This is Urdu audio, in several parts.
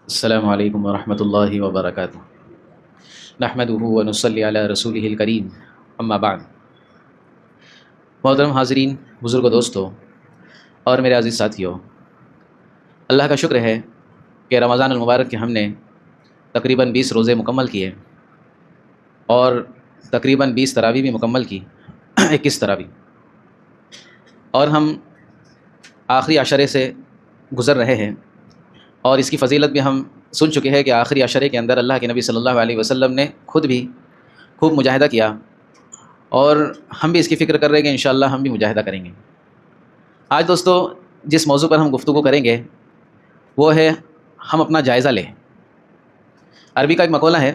السلام علیکم ورحمۃ اللہ وبرکاتہ نحمدہ ونصلی علی رسولہ الکریم اما بعد۔ محترم حاضرین، بزرگ و دوستو اور میرے عزیز ساتھیوں، اللہ کا شکر ہے کہ رمضان المبارک کے ہم نے تقریباً 20 روزے مکمل کیے اور تقریباً 20 تراویح بھی مکمل کی 21 تراویح، اور ہم آخری عشرے سے گزر رہے ہیں، اور اس کی فضیلت بھی ہم سن چکے ہیں کہ آخری عشرے کے اندر اللہ کے نبی صلی اللہ علیہ وسلم نے خود بھی خوب مجاہدہ کیا، اور ہم بھی اس کی فکر کر رہے ہیں کہ انشاءاللہ ہم بھی مجاہدہ کریں گے۔ آج دوستو جس موضوع پر ہم گفتگو کریں گے وہ ہے ہم اپنا جائزہ لیں۔ عربی کا ایک مقولہ ہے،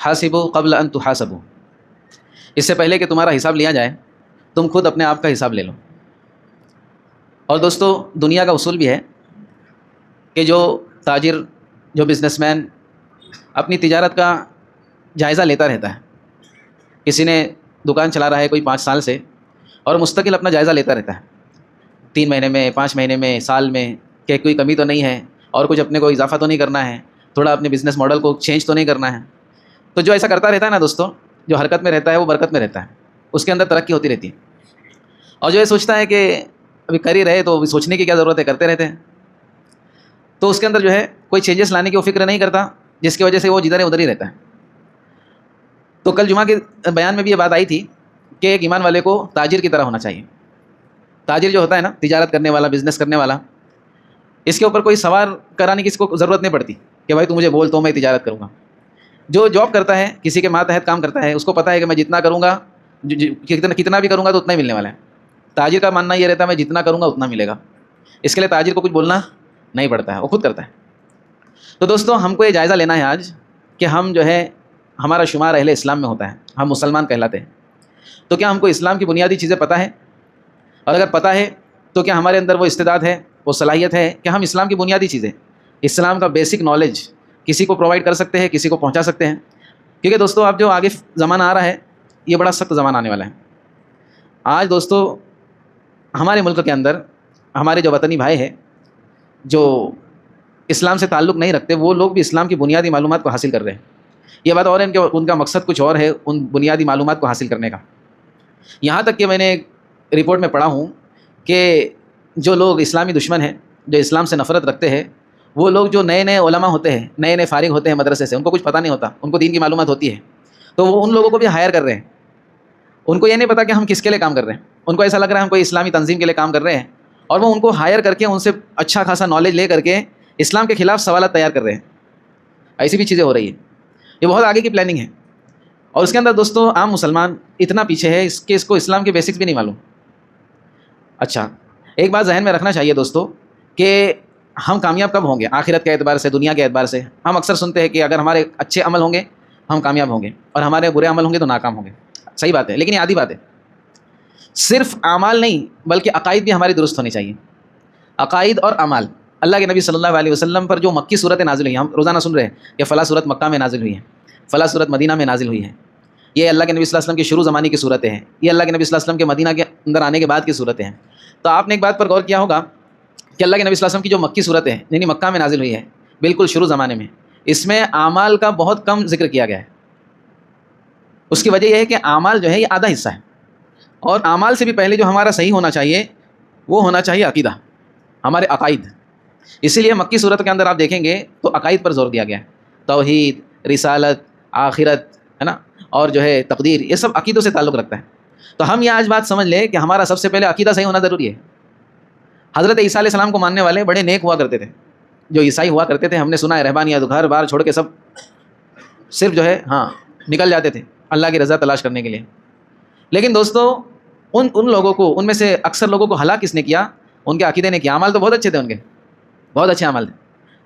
حاسبوا قبل ان تحاسبوا، اس سے پہلے کہ تمہارا حساب لیا جائے تم خود اپنے آپ کا حساب لے لو۔ اور دوستو دنیا کا اصول بھی ہے کہ جو تاجر، جو بزنس مین اپنی تجارت کا جائزہ لیتا رہتا ہے۔ کسی نے دکان چلا رہا ہے کوئی 5 سال سے اور مستقل اپنا جائزہ لیتا رہتا ہے، 3 مہینے میں، 5 مہینے میں، سال میں، کہ کوئی کمی تو نہیں ہے اور کچھ اپنے کو اضافہ تو نہیں کرنا ہے، تھوڑا اپنے بزنس ماڈل کو چینج تو نہیں کرنا ہے۔ تو جو ایسا کرتا رہتا ہے نا دوستو، جو حرکت میں رہتا ہے وہ برکت میں رہتا ہے، اس کے اندر ترقی ہوتی رہتی ہے۔ اور جو یہ سوچتا ہے کہ ابھی کر ہی رہے تو ابھی سوچنے کی کیا ضرورت ہے، کرتے رہتے ہیں، تو اس کے اندر جو ہے کوئی چینجز لانے کی وہ فکر نہیں کرتا، جس کی وجہ سے وہ جدھر ہے ادھر ہی رہتا ہے۔ تو کل جمعہ کے بیان میں بھی یہ بات آئی تھی کہ ایک ایمان والے کو تاجر کی طرح ہونا چاہیے۔ تاجر جو ہوتا ہے نا، تجارت کرنے والا، بزنس کرنے والا، اس کے اوپر کوئی سوار کرانے کی اس کو ضرورت نہیں پڑتی کہ بھائی تو مجھے بول تو میں تجارت کروں گا۔ جو جاب کرتا ہے، کسی کے ماتحت کام کرتا ہے، اس کو پتہ ہے کہ میں جتنا کروں گا، کتنا بھی کروں گا تو اتنا ہی ملنے والا ہے۔ تاجر کا ماننا یہ رہتا ہے میں جتنا کروں گا اتنا ملے گا، اس کے لیے تاجر کو کچھ بولنا نہیں پڑتا ہے، وہ خود کرتا ہے۔ تو دوستو ہم کو یہ جائزہ لینا ہے آج کہ ہم جو ہے، ہمارا شمار اہل اسلام میں ہوتا ہے، ہم مسلمان کہلاتے ہیں، تو کیا ہم کو اسلام کی بنیادی چیزیں پتہ ہے؟ اور اگر پتہ ہے تو کیا ہمارے اندر وہ استعداد ہے، وہ صلاحیت ہے کہ ہم اسلام کی بنیادی چیزیں، اسلام کا بیسک نالج کسی کو پرووائڈ کر سکتے ہیں، کسی کو پہنچا سکتے ہیں؟ کیونکہ دوستو اب جو آگے زمانہ آ رہا ہے یہ بڑا سخت زمانہ آنے والا ہے۔ آج دوستو ہمارے ملک کے اندر ہمارے جو وطنی بھائی ہیں جو اسلام سے تعلق نہیں رکھتے، وہ لوگ بھی اسلام کی بنیادی معلومات کو حاصل کر رہے ہیں۔ یہ بات اور ہے کہ ان کا مقصد کچھ اور ہے ان بنیادی معلومات کو حاصل کرنے کا۔ یہاں تک کہ میں نے ایک رپورٹ میں پڑھا ہوں کہ جو لوگ اسلامی دشمن ہیں، جو اسلام سے نفرت رکھتے ہیں، وہ لوگ جو نئے نئے علماء ہوتے ہیں، نئے نئے فارغ ہوتے ہیں مدرسے سے، ان کو کچھ پتہ نہیں ہوتا، ان کو دین کی معلومات ہوتی ہے، تو وہ ان لوگوں کو بھی ہائر کر رہے ہیں۔ ان کو یہ نہیں پتا کہ ہم کس کے لیے کام کر رہے ہیں، ان کو ایسا لگ رہا ہے ہم کوئی اسلامی تنظیم کے لیے کام کر رہے ہیں، اور وہ ان کو ہائر کر کے ان سے اچھا خاصا نالج لے کر کے اسلام کے خلاف سوالات تیار کر رہے ہیں۔ ایسی بھی چیزیں ہو رہی ہیں، یہ بہت آگے کی پلاننگ ہے۔ اور اس کے اندر دوستو عام مسلمان اتنا پیچھے ہے اس کو اسلام کے بیسکس بھی نہیں معلوم۔ اچھا، ایک بات ذہن میں رکھنا چاہیے دوستو کہ ہم کامیاب کب ہوں گے آخرت کے اعتبار سے، دنیا کے اعتبار سے؟ ہم اکثر سنتے ہیں کہ اگر ہمارے اچھے عمل ہوں گے ہم کامیاب ہوں گے، اور ہمارے برے عمل ہوں گے تو ناکام ہوں گے۔ صحیح بات ہے، لیکن یہ آدھی بات ہے۔ صرف اعمال نہیں بلکہ عقائد بھی ہماری درست ہونی چاہیے۔ عقائد اور اعمال، اللہ کے نبی صلی اللہ علیہ وسلم پر جو مکی صورتیں نازل ہوئی ہیں، ہم روزانہ سن رہے ہیں کہ فلاں صورت مکہ میں نازل ہوئی ہے، فلاں صورت مدینہ میں نازل ہوئی ہے، یہ اللہ کے نبی صلی اللہ علیہ وسلم کی شروع زمانے کی صورتیں ہیں، یہ اللہ کے نبی صلی اللہ علیہ وسلم کے مدینہ کے اندر آنے کے بعد کی صورتیں ہیں۔ تو آپ نے ایک بات پر غور کیا ہوگا کہ اللہ کے نبی صلی اللہ علیہ وسلم کی جو مکی صورتیں ہیں، یعنی مکہ میں نازل ہوئی ہے، بالکل شروع زمانے میں، اس میں اعمال کا بہت کم ذکر کیا گیا ہے۔ اس کی وجہ یہ ہے کہ اعمال جو ہے یہ آدھا حصہ ہے، اور اعمال سے بھی پہلے جو ہمارا صحیح ہونا چاہیے وہ ہونا چاہیے عقیدہ، ہمارے عقائد۔ اسی لیے مکی صورت کے اندر آپ دیکھیں گے تو عقائد پر زور دیا گیا ہے، توحید، رسالت، آخرت، ہے نا، اور جو ہے تقدیر، یہ سب عقیدوں سے تعلق رکھتا ہے۔ تو ہم یہ آج بات سمجھ لیں کہ ہمارا سب سے پہلے عقیدہ صحیح ہونا ضروری ہے۔ حضرت عیسیٰ علیہ السلام کو ماننے والے بڑے نیک ہوا کرتے تھے، جو عیسائی ہوا کرتے تھے، ہم نے سنا ہے رہبانیت، گھر بار چھوڑ کے سب صرف جو ہے نکل جاتے تھے اللہ کی رضا تلاش کرنے کے لیے۔ لیکن دوستو ان لوگوں کو، ان میں سے اکثر لوگوں کو ہلاک کس نے کیا؟ ان کے عقیدے نے کیا۔ اعمال تو بہت اچھے تھے، ان کے بہت اچھے عمل تھے،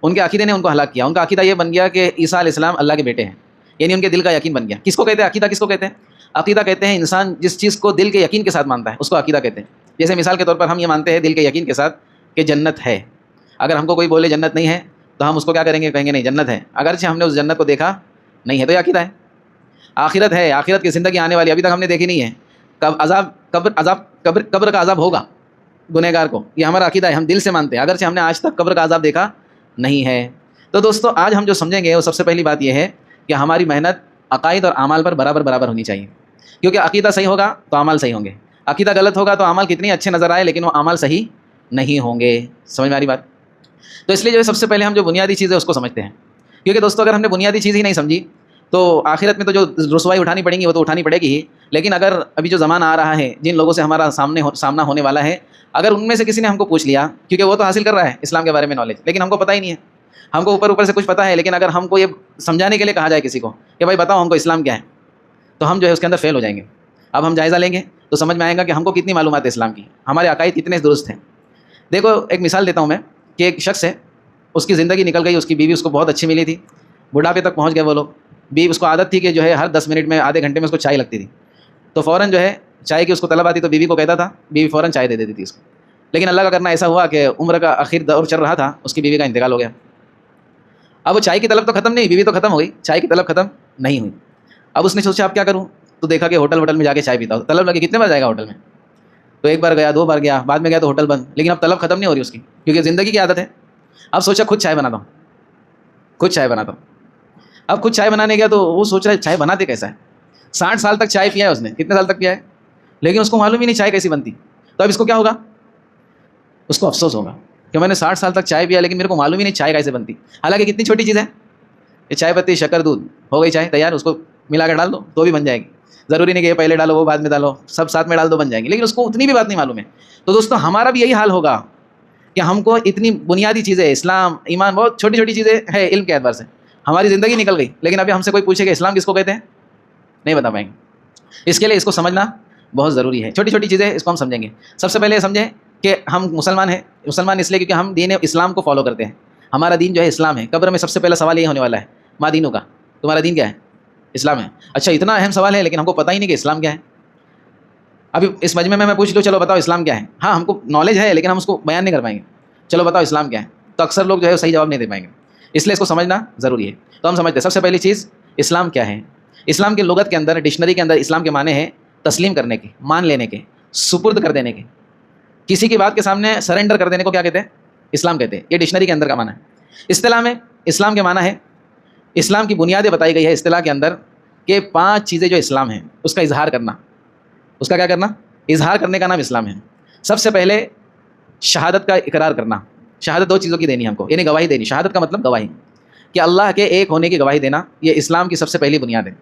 ان کے عقیدے نے ان کو ہلاک کیا۔ ان کا عقیدہ یہ بن گیا کہ عیسیٰ علیہ السلام اللہ کے بیٹے ہیں، یعنی ان کے دل کا یقین بن گیا۔ کس کو کہتے ہیں عقیدہ؟ کس کو کہتے ہیں؟ عقیدہ کہتے ہیں انسان جس چیز کو دل کے یقین کے ساتھ مانتا ہے، اس کو عقیدہ کہتے ہیں۔ جیسے مثال کے طور پر ہم یہ مانتے ہیں دل کے یقین کے ساتھ کہ جنت ہے، اگر ہم کو کوئی بولے جنت نہیں ہے تو ہم اس کو کیا کریں گے؟ کہیں گے نہیں جنت ہے، اگرچہ ہم نے اس جنت کو دیکھا نہیں ہے، تو یہ عقیدہ ہے۔ آخرت ہے، آخرت کی زندگی آنے والی، ابھی تک ہم نے دیکھی نہیں ہے، قبر کا عذاب ہوگا گنہگار کو، یہ ہمارا عقیدہ ہے، ہم دل سے مانتے ہیں، اگرچہ ہم نے آج تک قبر کا عذاب دیکھا نہیں ہے۔ تو دوستو آج ہم جو سمجھیں گے وہ سب سے پہلی بات یہ ہے کہ ہماری محنت عقائد اور اعمال پر برابر ہونی چاہیے، کیونکہ عقیدہ صحیح ہوگا تو اعمال صحیح ہوں گے، عقیدہ غلط ہوگا تو اعمال کتنے اچھے نظر آئے لیکن وہ اعمال صحیح نہیں ہوں گے۔ سمجھ میں آ رہی بات؟ تو اس لیے جو ہے سب سے پہلے ہم جو بنیادی چیز ہے اس کو سمجھتے ہیں، کیونکہ دوستو اگر ہم نے بنیادی چیز ہی نہیں سمجھی تو آخرت میں تو جو رسوائی اٹھانی پڑیں گی وہ تو اٹھانی پڑے گی ہی، لیکن اگر ابھی جو زمانہ آ رہا ہے جن لوگوں سے ہمارا سامنا ہونے والا ہے، اگر ان میں سے کسی نے ہم کو پوچھ لیا، کیونکہ وہ تو حاصل کر رہا ہے اسلام کے بارے میں نالج، لیکن ہم کو پتہ ہی نہیں ہے، ہم کو اوپر سے کچھ پتہ ہے، لیکن اگر ہم کو یہ سمجھانے کے لیے کہا جائے کسی کو کہ بھائی بتاؤ ہم کو اسلام کیا ہے، تو ہم جو ہے اس کے اندر فیل ہو جائیں گے۔ اب ہم جائزہ لیں گے تو سمجھ میں آئے گا کہ ہم کو کتنی معلومات ہے اسلام کی، ہمارے عقائد کتنے درست ہیں۔ دیکھو ایک مثال دیتا ہوں میں کہ ایک شخص ہے، اس کی زندگی نکل گئی، اس کی بیوی اس کو بہت اچھی ملی تھی، بڑھاپے تک پہنچ گئے وہ لوگ، بیوی اس کو عادت تھی کہ جو ہے ہر 10 منٹ میں آدھے گھنٹے میں اس کو چائے لگتی تھی، تو فوراً جو ہے چائے کی اس کو طلب آتی تو بیوی کو کہتا تھا، بیوی فوراً چائے دے دیتی تھی اس کو، لیکن اللہ کا کرنا ایسا ہوا کہ عمر کا آخر دور چل رہا تھا، اس کی بیوی کا انتقال ہو گیا۔ اب وہ چائے کی طلب تو ختم نہیں، بیوی تو ختم ہو گئی، چائے کی طلب ختم نہیں ہوئی۔ اب اس نے سوچا اب کیا کروں، تو دیکھا کہ ہوٹل میں جا کے چائے پیتا ہوں، طلب لگی کتنے بار جائے گا ہوٹل میں، تو ایک بار گیا، 2 بار گیا، بعد میں گیا تو ہوٹل بند، لیکن اب طلب ختم نہیں ہو رہی اس کی، کیونکہ زندگی کی عادت ہے۔ اب سوچا خود چائے بناتا ہوں، اب خود چائے بنانے گیا تو وہ سوچ رہا ہے چائے بناتے کیسا ہے، 60 سال تک چائے پیا ہے اس نے، کتنے سال تک پیا ہے، لیکن اس کو معلوم ہی نہیں چائے کیسی بنتی، تو اب اس کو کیا ہوگا، اس کو افسوس ہوگا کہ میں نے 60 سال تک چائے پیا لیکن میرے کو معلوم ہی نہیں چائے کیسے بنتی، حالانکہ کتنی چھوٹی چیز ہے، یہ چائے پتی، شکر، دودھ، ہو گئی چائے تیار، اس کو ملا کر ڈال دو تو بھی بن جائے گی، ضروری نہیں کہ یہ پہلے ڈالو وہ بعد میں ڈالو، سب ساتھ میں ڈال دو بن جائیں گے، لیکن اس کو اتنی بھی بات نہیں معلوم ہے۔ تو دوستو ہمارا بھی یہی حال ہوگا کہ ہم کو اتنی بنیادی چیزیں، اسلام، ایمان، بہت چھوٹی چھوٹی چیزیں ہیں علم کے اعتبار سے، ہماری زندگی نکل گئی، لیکن ابھی ہم سے کوئی پوچھے کہ اسلام کس کو کہتے ہیں، نہیں بتا پائیں گے۔ اس کے لیے اس کو سمجھنا بہت ضروری ہے، چھوٹی چھوٹی چیزیں اس کو ہم سمجھیں گے۔ سب سے پہلے یہ سمجھیں کہ ہم مسلمان ہیں، مسلمان اس لیے کیونکہ ہم دین اسلام کو فالو کرتے ہیں، ہمارا دین جو ہے اسلام ہے۔ قبر میں سب سے پہلا سوال یہ ہونے والا ہے، ماں دینوں کا، تمہارا دین کیا ہے، اسلام ہے۔ اچھا اتنا اہم سوال ہے لیکن ہم کو پتہ ہی نہیں کہ اسلام کیا ہے۔ ابھی اس مجمع میں پوچھ لوں چلو بتاؤ اسلام کیا ہے، ہاں ہم کو نالج ہے لیکن ہم اس کو بیان نہیں کر پائیں گے، چلو بتاؤ اسلام کیا ہے، تو اکثر لوگ جو ہے صحیح جواب نہیں دے پائیں گے، اس لیے اس کو سمجھنا ضروری ہے۔ تو ہم سمجھتے ہیں سب سے پہلی چیز اسلام کیا ہے۔ اسلام کی لغت کے اندر، ڈکشنری کے اندر اسلام کے معنی ہے تسلیم کرنے کے، مان لینے کے، سپرد کر دینے کے، کسی کی بات کے سامنے سرنڈر کر دینے کو کیا کہتے ہیں، اسلام کہتے ہیں۔ یہ ڈکشنری کے اندر کا معنی ہے۔ اصطلاح میں اسلام کے معنی ہے، اسلام کی بنیادیں بتائی گئی ہے اصطلاح کے اندر کہ 5 چیزیں جو اسلام ہیں اس کا اظہار کرنا، اس کا کیا کرنا، اظہار کرنے کا نام اسلام ہے۔ سب سے پہلے شہادت کا اقرار کرنا، شہادت 2 چیزوں کی دینی ہم کو، یعنی گواہی دینی، شہادت کا مطلب گواہی، کہ اللہ کے ایک ہونے کی گواہی دینا، یہ اسلام کی سب سے پہلی بنیاد ہے۔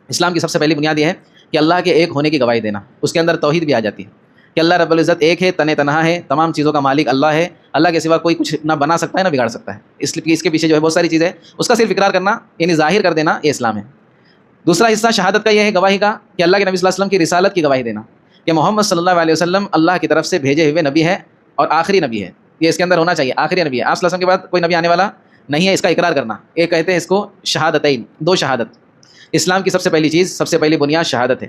اسلام کی سب سے پہلی بنیاد یہ ہے کہ اللہ کے ایک ہونے کی گواہی دینا، اس کے اندر توحید بھی آ جاتی ہے کہ اللہ رب العزت ایک ہے، تنہا ہے، تمام چیزوں کا مالک اللہ ہے، اللہ کے سوا کوئی کچھ نہ بنا سکتا ہے نہ بگاڑ سکتا ہے، اس لیے اس کے پیچھے جو ہے بہت ساری چیزیں، اس کا صرف اقرار کرنا یعنی ظاہر کر دینا، یہ اسلام ہے۔ دوسرا حصہ شہادت کا یہ ہے گواہی کا کہ اللہ کے نبی صلی اللہ علیہ وسلم کی رسالت کی گواہی دینا، کہ محمد صلی اللہ علیہ وسلم اللہ کی طرف سے بھیجے ہوئے نبی ہے اور آخری نبی ہے، یہ اس کے اندر ہونا چاہیے، آخری نبی ہے، آپ صلی اللہ علیہ وسلم کے بعد کوئی نبی آنے والا نہیں ہے، اس کا اقرار کرنا، یہ کہتے ہیں اس کو شہادتین، 2 شہادت۔ اسلام کی سب سے پہلی چیز، سب سے پہلی بنیاد شہادت ہے۔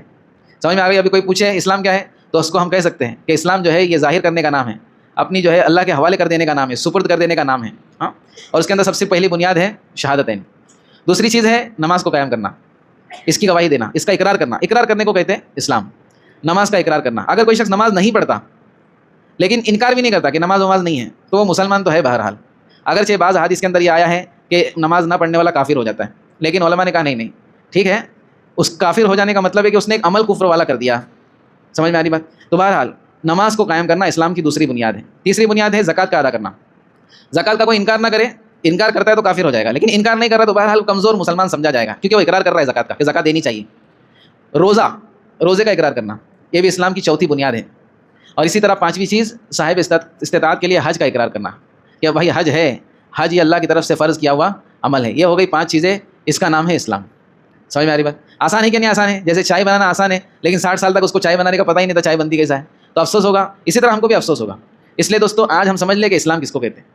سمجھ میں آ گئی؟ ابھی کوئی پوچھے اسلام کیا ہے تو اس کو ہم کہہ سکتے ہیں کہ اسلام جو ہے یہ ظاہر کرنے کا نام ہے، اپنی جو ہے اللہ کے حوالے کر دینے کا نام ہے، سپرد کر دینے کا نام ہے، ہاں، اور اس کے اندر سب سے پہلی بنیاد ہے شہادتین۔ دوسری چیز ہے نماز کو قائم کرنا، اس کی گواہی دینا، اس کا اقرار کرنا، اقرار کرنے کو کہتے ہیں اسلام، نماز کا اقرار کرنا۔ اگر کوئی شخص نماز نہیں پڑھتا لیکن انکار بھی نہیں کرتا کہ نماز نہیں ہے تو وہ مسلمان تو ہے بہرحال، اگرچہ بعض حدیث کے اندر یہ آیا ہے کہ نماز نہ پڑھنے والا کافر ہو جاتا ہے، لیکن علماء نے کہا نہیں ٹھیک ہے، اس کافر ہو جانے کا مطلب ہے کہ اس نے ایک عمل کفر والا کر دیا۔ سمجھ میں آ رہی بات؟ تو بہرحال نماز کو قائم کرنا اسلام کی دوسری بنیاد ہے۔ تیسری بنیاد ہے زکوٰۃ کا ادا کرنا، زکوٰۃ کا کوئی انکار نہ کرے، انکار کرتا ہے تو کافر ہو جائے گا، لیکن انکار نہیں کر رہا تو بہرحال کمزور مسلمان سمجھا جائے گا، کیونکہ وہ اقرار کر رہا ہے زکوٰۃ کا کہ زکوٰۃ دینی چاہیے۔ روزے کا اقرار کرنا، یہ بھی اسلام کی چوتھی بنیاد ہے۔ اور اسی طرح 5ویں چیز صاحب استطاعت کے لیے حج کا اقرار کرنا، کہ بھائی حج ہے، حج یہ اللہ کی طرف سے فرض کیا ہوا عمل ہے۔ یہ ہو گئی 5 چیزیں، اس کا نام ہے اسلام۔ سمجھ میں آ رہی بات؟ آسان ہے کہ نہیں آسان ہے؟ جیسے چائے بنانا آسان ہے لیکن 60 سال تک اس کو چائے بنانے کا پتہ ہی نہیں تھا چائے بنتی کیسا ہے، تو افسوس ہوگا، اسی طرح ہم کو بھی افسوس ہوگا۔ اس لیے دوستو آج ہم سمجھ لیں کہ اسلام کس کو کہتے ہیں۔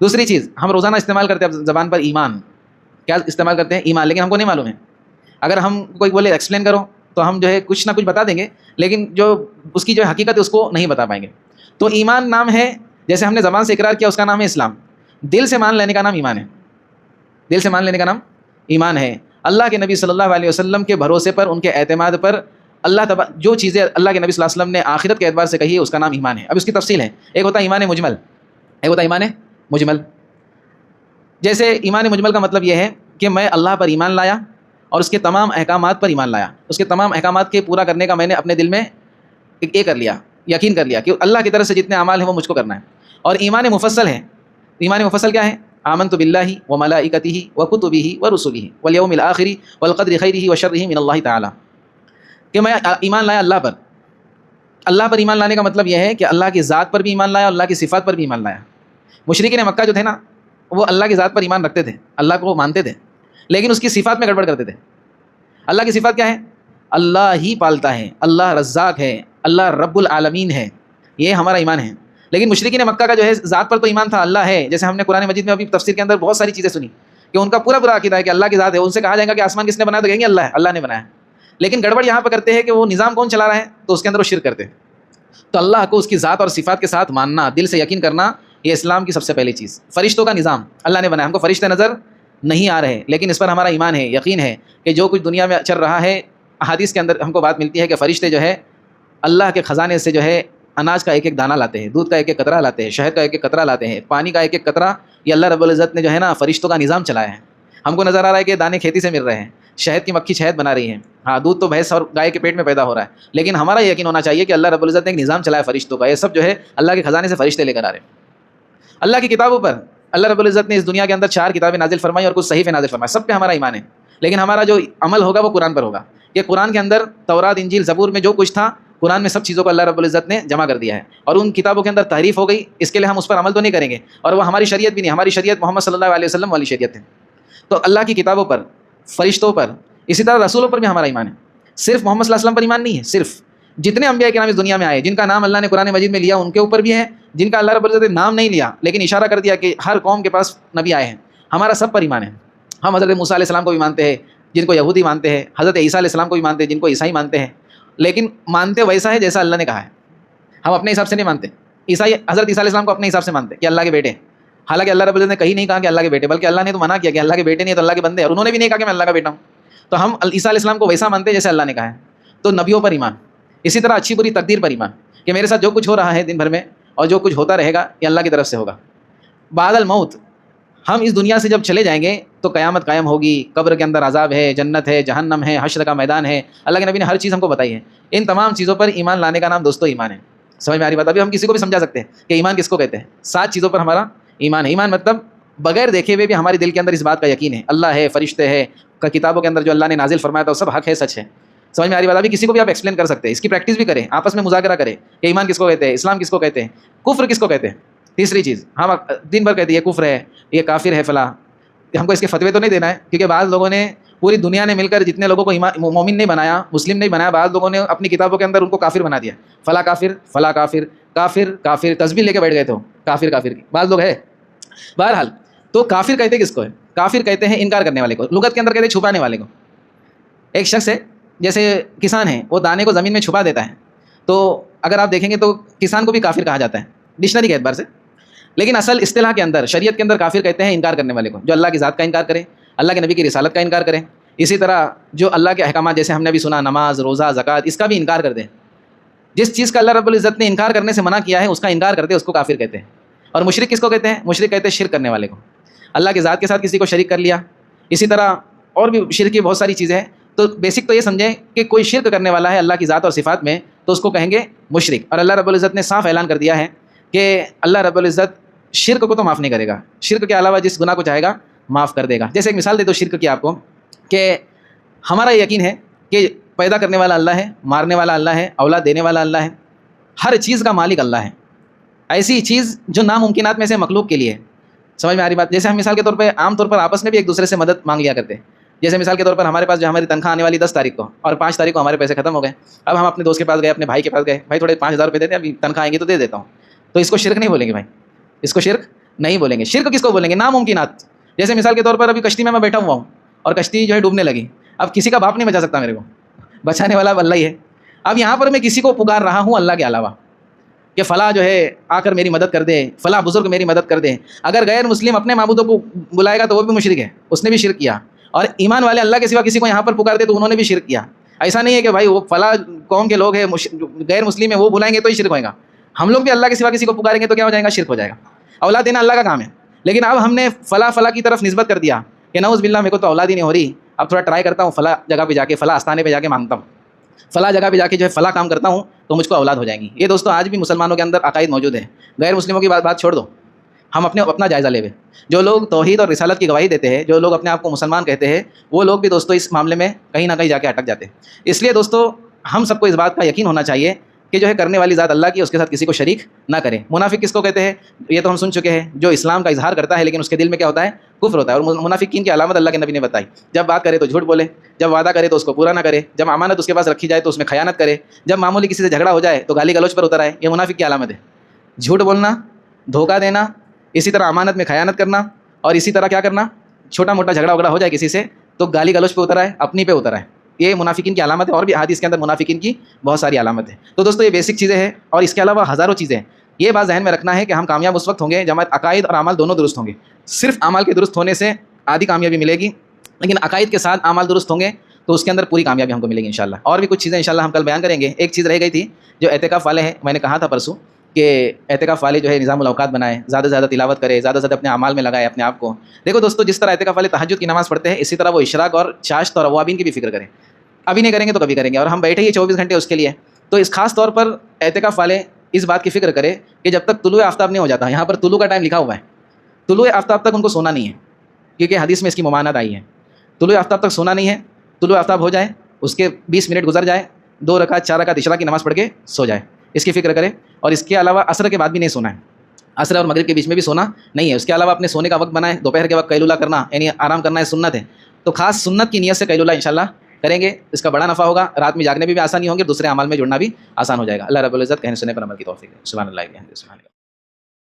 دوسری چیز ہم روزانہ استعمال کرتے ہیں زبان پر ایمان، کیا استعمال کرتے ہیں؟ ایمان، لیکن ہم کو نہیں معلوم ہے۔ اگر ہم کوئی بولے ایکسپلین کرو تو ہم جو ہے کچھ نہ کچھ بتا دیں گے، لیکن جو اس کی جو حقیقت ہے اس کو نہیں بتا پائیں گے۔ تو ایمان نام ہے، جیسے ہم نے زبان سے اقرار کیا اس کا نام ہے اسلام، دل سے مان لینے کا نام ایمان ہے، دل سے مان لینے کا نام ایمان ہے۔ اللہ کے نبی صلی اللہ علیہ وسلم کے بھروسے پر، ان کے اعتماد پر، جو چیزیں اللہ کے نبی صلی اللہ علیہ وسلم نے آخرت کے اعتبار سے کہی ہے اس کا نام ایمان ہے۔ اب اس کی تفصیل ہے، ایک ہوتا ہے ایمان مجمل، ایک ہوتا ہے ایمان مجمل۔ جیسے ایمان مجمل کا مطلب یہ ہے کہ میں اللہ پر ایمان لایا اور اس کے تمام احکامات پر ایمان لایا، اس کے تمام احکامات کے پورا کرنے کا میں نے اپنے دل میں یہ کر لیا، یقین کر لیا کہ اللہ کی طرف سے جتنے اعمال ہیں وہ مجھ کو کرنا ہے۔ اور ایمان مفصل ہے، ایمان مفصل کیا ہے؟ آمنت باللہ وملائکتہ وکتبہ ورسلہ والیوم الآخر والقدر خیرہ وشرہ من اللہ تعالی، کہ میں ایمان لایا اللہ پر۔ اللہ پر ایمان لانے کا مطلب یہ ہے کہ اللہ کی ذات پر بھی ایمان لایا اور اللہ کی صفات پر بھی ایمان لایا۔ مشرکین مکہ جو تھے نا، وہ اللہ کی ذات پر ایمان رکھتے تھے، اللہ کو وہ مانتے تھے، لیکن اس کی صفات میں گڑبڑ کرتے تھے۔ اللہ کی صفات کیا ہے؟ اللہ ہی پالتا ہے، اللہ رزاق ہے، اللہ رب العالمین ہے، یہ ہمارا ایمان ہے۔ لیکن مشرکین مکہ کا جو ہے ذات پر تو ایمان تھا، اللہ ہے، جیسے ہم نے قرآن مجید میں ابھی تفسیر کے اندر بہت ساری چیزیں سنی کہ ان کا پورا عقیدہ ہے کہ اللہ کی ذات ہے۔ ان سے کہا جائے گا کہ آسمان کس نے بنایا تو کہیں گے اللہ ہے، اللہ نے بنایا ہے۔ لیکن گڑبڑ یہاں پہ کرتے ہیں کہ وہ نظام کون چلا رہا ہے، تو اس کے اندر وہ شرک کرتے ہیں۔ تو اللہ کو اس کی ذات اور صفات کے ساتھ ماننا، دل سے یقین کرنا، یہ اسلام کی سب سے پہلی چیز۔ فرشتوں کا نظام اللہ نے بنایا، ہم کو فرشتے نظر نہیں آ رہے، لیکن اس پر ہمارا ایمان ہے، یقین ہے کہ جو کچھ دنیا میں چل رہا ہے، احادیث کے اندر ہم کو بات ملتی ہے کہ فرشتے جو ہے اللہ کے خزانے سے جو ہے اناج کا ایک ایک دانہ لاتے ہیں، دودھ کا ایک ایک قطرہ لاتے ہیں، شہد کا ایک ایک قطرہ لاتے ہیں، پانی کا ایک ایک قطرہ۔ یہ اللہ رب العزت نے جو ہے نا فرشتوں کا نظام چلایا ہے۔ ہم کو نظر آ رہا ہے کہ دانے کھیتی سے مل رہے ہیں، شہد کی مکھی شہد بنا رہی ہے، ہاں دودھ تو بھینس اور گائے کے پیٹ میں پیدا ہو رہا ہے، لیکن ہمارا یقین ہونا چاہیے کہ اللہ رب العزت نے ایک نظام چلایا فرشتوں کا، یہ سب جو ہے اللہ کے خزانے سے فرشتے لے کر آ رہے ہیں۔ اللہ کی کتابوں پر اللہ رب العزت نے اس دنیا کے اندر 4 کتابیں نازل فرمائی اور کچھ صحیفے نازل فرمائے، سب پہ ہمارا ایمان ہے، لیکن ہمارا جو عمل ہوگا وہ قرآن پر ہوگا۔ کہ قرآن کے اندر تورات، انجیل، زبور میں جو کچھ تھا، قرآن میں سب چیزوں کو اللہ رب العزت نے جمع کر دیا ہے، اور ان کتابوں کے اندر تحریف ہو گئی، اس کے لیے ہم اس پر عمل تو نہیں کریں گے، اور وہ ہماری شریعت بھی نہیں، ہماری شریعت محمد صلی اللہ علیہ وسلم والی شریعت ہے۔ تو اللہ کی کتابوں پر، فرشتوں پر، اسی طرح رسولوں پر بھی ہمارا ایمان ہے۔ صرف محمد صلی اللہ علیہ وسلم پر ایمان نہیں ہے، صرف جتنے انبیاء کرام اس دنیا میں آئے، جن کا نام اللہ نے قرآن مجید میں لیا، ان کے اوپر بھی ہے، جن کا اللہ رب العزت نے نام نہیں لیا لیکن اشارہ کر دیا کہ ہر قوم کے پاس نبی آئے ہیں، ہمارا سب پر ایمان ہے۔ ہم حضرت موسیٰ علیہ السلام کو بھی مانتے ہیں، جن کو یہودی مانتے ہیں، حضرت عیسیٰ علیہ السلام کو بھی مانتے ہیں، جن کو عیسائی مانتے ہیں، لیکن مانتے ویسا ہے جیسا اللہ نے کہا ہے، ہم اپنے حساب سے نہیں مانتے۔ حضرت عیسیٰ علیہ السلام کو اپنے حساب سے مانتے کہ اللہ کے بیٹے، حالانکہ اللہ رب العزت نے کہیں نہیں کہا کہ اللہ کے بیٹے، بلکہ اللہ نے تو منع کیا کہ اللہ کے بیٹے نہیں تو اللہ کے بندے، اور انہوں نے بھی نہیں کہا کہ میں اللہ کا بیٹا ہوں۔ تو ہم عیسیٰ علیہ السلام کو ویسا مانتے جیسے اللہ نے کہا ہے۔ تو نبیوں پر ایمان، اسی طرح اچھی بری تقدیر پر ایمان کہ میرے ساتھ جو کچھ ہو رہا ہے دن بھر میں اور جو کچھ ہوتا رہے گا یہ اللہ کی طرف سے ہوگا۔ بعد الموت، ہم اس دنیا سے جب چلے جائیں گے تو قیامت قائم ہوگی، قبر کے اندر عذاب ہے، جنت ہے، جہنم ہے، حشر کا میدان ہے، اللہ کے نبی نے ہر چیز ہم کو بتائی ہے۔ ان تمام چیزوں پر ایمان لانے کا نام دوستو ایمان ہے۔ سمجھ میں آ رہی بات؟ ابھی ہم کسی کو بھی سمجھا سکتے ہیں کہ ایمان کس کو کہتے ہیں۔ 7 چیزوں پر ہمارا ایمان ہے۔ ایمان مطلب بغیر دیکھے ہوئے بھی ہمارے دل کے اندر اس بات کا یقین ہے، اللہ ہے، فرشتے ہے، کتابوں کے اندر جو اللہ نے نازل فرمایا تھا وہ سب حق ہے، سچ ہے۔ سمجھ میں آ رہی بات؟ ابھی کسی کو بھی آپ ایکسپلین کر سکتے ہیں، اس کی پریکٹس بھی کریں، آپس میں مذاکرہ کریں کہ ایمان کس کو کہتے ہیں، اسلام کس کو کہتے ہیں، کفر کس کو کہتے ہیں۔ تیسری چیز، ہم دن بھر کہتے ہیں یہ کفر ہے، یہ کافر ہے فلاں، ہم کو اس کے فتوے تو نہیں دینا ہے، کیونکہ بعض لوگوں نے، پوری دنیا نے مل کر جتنے لوگوں کو مومن نہیں بنایا، مسلم نہیں بنایا، بعض لوگوں نے اپنی کتابوں کے اندر ان کو کافر بنا دیا، فلاں کافر، فلاں کافر، کافر کافر تسبیح لے کے بیٹھ گئے تھے، کافر کافر کی بعض لوگ ہے۔ بہرحال تو کافر کہتے کس کو ہے؟ کافر کہتے ہیں انکار کرنے والے کو، لغت کے اندر کہتے ہیں چھپانے والے کو۔ ایک شخص ہے، جیسے کسان ہے، وہ دانے کو زمین میں چھپا دیتا ہے، تو اگر آپ دیکھیں گے تو کسان کو بھی کافر کہا جاتا ہے ڈکشنری کے اعتبار سے، لیکن اصل اصطلاح کے اندر، شریعت کے اندر کافر کہتے ہیں انکار کرنے والے کو، جو اللہ کی ذات کا انکار کرے، اللہ کے نبی کی رسالت کا انکار کرے، اسی طرح جو اللہ کے احکامات، جیسے ہم نے بھی سنا نماز، روزہ، زکوٰۃ، اس کا بھی انکار کر دیں۔ جس چیز کا اللہ رب العزت نے انکار کرنے سے منع کیا ہے اس کا انکار کرتے ہیں، اس کو کافر کہتے ہیں۔ اور مشرک کس کو کہتے ہیں؟ مشرک کہتے ہیں شرک کرنے والے کو، اللہ کی ذات کے ساتھ کسی کو شریک کر لیا، اسی طرح اور بھی شرک کی بہت ساری چیزیں ہیں۔ تو بیسک تو یہ سمجھیں کہ کوئی شرک کرنے والا ہے اللہ کی ذات اور صفات میں تو اس کو کہیں گے مشرک، اور اللہ رب العزت نے صاف اعلان کر دیا ہے کہ اللہ رب العزت شرک کو تو معاف نہیں کرے گا، شرک کے علاوہ جس گناہ کو چاہے گا معاف کر دے گا۔ جیسے ایک مثال دے دو شرک کی آپ کو، کہ ہمارا یقین ہے کہ پیدا کرنے والا اللہ ہے، مارنے والا اللہ ہے، اولاد دینے والا اللہ ہے، ہر چیز کا مالک اللہ ہے، ایسی چیز جو ناممکنات میں سے مخلوق کے لیے ہے۔ سمجھ میں آ رہی بات؟ جیسے ہم مثال کے طور پہ عام طور پر آپس میں بھی ایک دوسرے سے مدد مانگ لیا کرتے ہیں، جیسے مثال کے طور پر ہمارے پاس جو ہماری تنخواہ آنے والی 10 تاریخ کو اور 5 تاریخ کو ہمارے پیسے ختم ہو گئے، اب ہم اپنے دوست کے پاس گئے، اپنے بھائی کے پاس گئے، بھائی تھوڑے 5,000 روپے دیتے ہیں، ابھی تنخواہ آئیں گی تو دے دیتا ہوں، تو اس کو شرک نہیں بولیں گے بھائی، اس کو شرک نہیں بولیں گے۔ شرک کس کو بولیں گے؟ ناممکنات۔ جیسے مثال کے طور پر ابھی کشتی میں بیٹھا ہوا ہوں اور کشتی جو ہے ڈوبنے لگی، اب کسی کا باپ نہیں بچا سکتا میرے کو، بچانے والا اللہ ہی ہے۔ اب یہاں پر میں کسی کو پکار رہا ہوں اللہ کے علاوہ کہ فلاں جو ہے آ کر میری مدد کر دے، فلاں بزرگ میری مدد کر دے۔ اگر غیر مسلم اپنے معبودوں کو بلائے گا تو وہ بھی مشرک ہے، اس نے بھی شرک کیا، اور ایمان والے اللہ کے سوا کسی کو یہاں پر پکار دے تو انہوں نے بھی شرک کیا۔ ایسا نہیں ہے کہ بھائی وہ فلاں قوم کے لوگ ہیں غیر مسلم ہیں وہ بلائیں گے تو ہی شرک ہوئے گا، ہم لوگ بھی اللہ کے سوا کسی کو پکاریں گے تو کیا ہو جائے گا؟ شرک ہو جائے گا۔ اولاد دینا اللہ کا کام ہے، لیکن اب ہم نے فلاں فلاں کی طرف نسبت کر دیا کہ نعوذ باللہ میرے کو تو اولاد ہی نہیں ہو رہی، اب تھوڑا ٹرائی کرتا ہوں فلاں جگہ پہ جا کے، فلاں آستانے پہ جا کے مانگتا ہوں، فلاں جگہ پہ جا کے جو ہے فلاں کام کرتا ہوں تو مجھ کو اولاد ہو جائیں گی۔ یہ دوستوں آج بھی مسلمانوں کے اندر عقائد موجود ہیں۔ غیر مسلموں کی بات چھوڑ دو، ہم اپنا جائزہ لے، جو لوگ توحید اور رسالت کی گواہی دیتے ہیں، جو لوگ اپنے آپ کو مسلمان کہتے ہیں، وہ لوگ بھی دوستوں اس معاملے میں کہیں نہ کہیں جا کے اٹک جاتے ہیں۔ اس لیے دوستوں ہم سب کو اس بات کا یقین ہونا چاہیے کہ جو ہے کرنے والی ذات اللہ کی، اس کے ساتھ کسی کو شریک نہ کرے۔ منافق کس کو کہتے ہیں؟ یہ تو ہم سن چکے ہیں، جو اسلام کا اظہار کرتا ہے لیکن اس کے دل میں کیا ہوتا ہے؟ کفر ہوتا ہے۔ اور منافقین کی علامت اللہ کے نبی نے بتائی، جب بات کرے تو جھوٹ بولے، جب وعدہ کرے تو اس کو پورا نہ کرے، جب امانت اس کے پاس رکھی جائے تو اس میں خیانت کرے، جب معمولی کسی سے جھگڑا ہو جائے تو گالی گلوچ پر اتر آئے۔ یہ منافق کی علامت ہے، جھوٹ بولنا، دھوکہ دینا، اسی طرح امانت میں خیانت کرنا، اور اسی طرح کیا کرنا، چھوٹا موٹا جھگڑا وگڑا ہو جائے کسی سے تو گالی گلوچ پہ اتر آئے، اپنی پہ اتر آئے۔ یہ منافقین کی علامت ہے، اور بھی حدیث کے اندر منافقین کی بہت ساری علامت ہے۔ تو دوستو یہ بیسک چیزیں ہیں، اور اس کے علاوہ ہزاروں چیزیں ہیں۔ یہ بات ذہن میں رکھنا ہے کہ ہم کامیاب اس وقت ہوں گے جب عقائد اور اعمال دونوں درست ہوں گے۔ صرف اعمال کے درست ہونے سے آدھی کامیابی ملے گی، لیکن عقائد کے ساتھ اعمال درست ہوں گے تو اس کے اندر پوری کامیابی ہم کو ملے گی انشاءاللہ۔ اور بھی کچھ چیزیں انشاءاللہ ہم کل بیان کریں گے۔ ایک چیز رہ گئی تھی جو اعتکاف والے ہیں، میں نے کہا تھا پرسوں کہ اعتکاف والے جو ہے نظام الاوقات بنائے، زیادہ سے زیادہ تلاوت کرے، زیادہ سے زیادہ اپنے اعمال میں لگائے اپنے آپ کو۔ دیکھو دوستو جس طرح اعتکاف والے تہجد کی نماز پڑھتے ہیں، اسی طرح وہ اشراق اور چاشت اور اوابین کی بھی فکر کریں۔ ابھی نہیں کریں گے تو کبھی کریں گے، اور ہم بیٹھے ہی 24 گھنٹے اس کے لیے۔ تو اس خاص طور پر اعتکاف والے اس بات کی فکر کرے کہ جب تک طلوع آفتاب نہیں ہو جاتا، یہاں پر طلوع کا ٹائم لکھا ہوا ہے، طلوع آفتاب تک ان کو سونا نہیں ہے، کیونکہ حدیث میں اس کی ممانعت آئی ہے۔ طلوع آفتاب تک سونا نہیں ہے، طلوع آفتاب ہو جائے، اس کے 20 منٹ گزر جائے، 2 رکعت 4 رکعت عشاء کی نماز پڑھ کے سو جائے، اس کی فکر کرے۔ اور اس کے علاوہ عصر کے بعد بھی نہیں سونا ہے، عصر اور مغرب کے بیچ میں بھی سونا نہیں ہے۔ اس کے علاوہ اپنے سونے کا وقت بنائے، دوپہر کے وقت قیلولہ کرنا یعنی آرام کرنا ہے، سنت ہے۔ تو خاص سنت کی نیت سے قیلولہ انشاءاللہ کریں گے، اس کا بڑا نفع ہوگا، رات میں جاگنے بھی آسانی ہوں گے، دوسرے اعمال میں جڑنا بھی آسان ہو جائے گا۔ اللہ رب العزت کہنے سننے پر عمل کی توفیق دے۔ سبحان اللہ۔